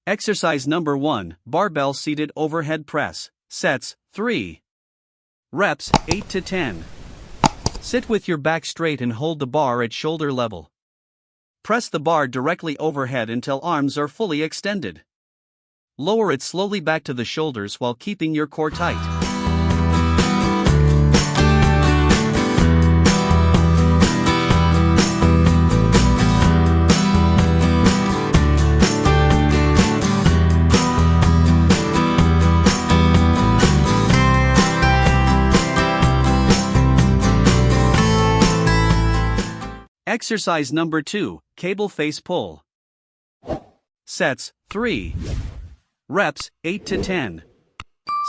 Exercise number 1, barbell seated overhead press, sets, 3 reps, 8 to 10. Sit with your back straight and hold the bar at shoulder level. Press the bar directly overhead until arms are fully extended. Lower it slowly back to the shoulders while keeping your core tight. Exercise number 2, cable face pull. Sets, 3 reps, 8 to 10.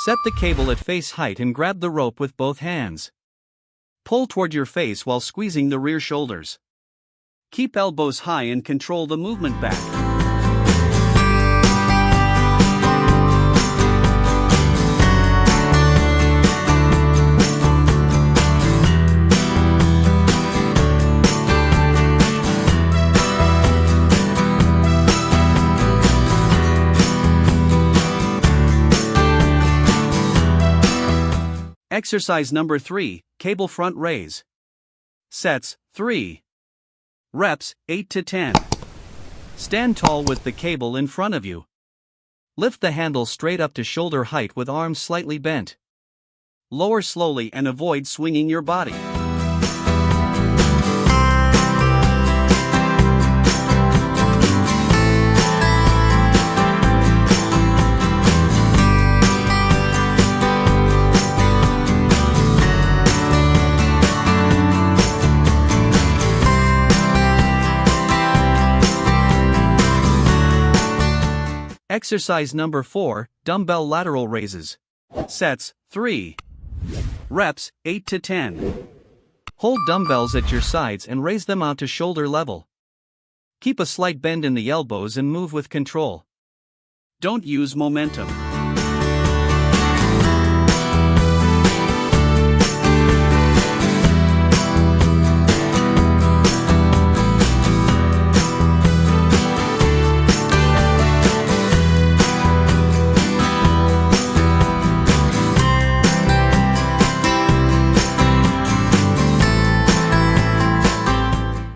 Set the cable at face height and grab the rope with both hands. Pull toward your face while squeezing the rear shoulders. Keep elbows high and control the movement back. Exercise number 3, cable front raise. Sets, 3 reps, 8 to 10. Stand tall with the cable in front of you. Lift the handle straight up to shoulder height with arms slightly bent. Lower slowly and avoid swinging your body. Exercise number 4, dumbbell lateral raises. Sets, 3 reps, 8 to 10. Hold dumbbells at your sides and raise them out to shoulder level. Keep a slight bend in the elbows and move with control. Don't use momentum.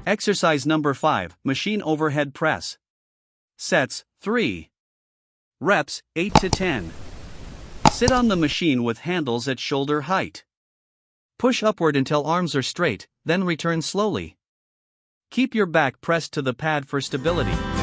Exercise number 5, machine overhead press. Sets, 3 reps, 8 to 10. Sit on the machine with handles at shoulder height. Push upward until arms are straight, then return slowly. Keep your back pressed to the pad for stability.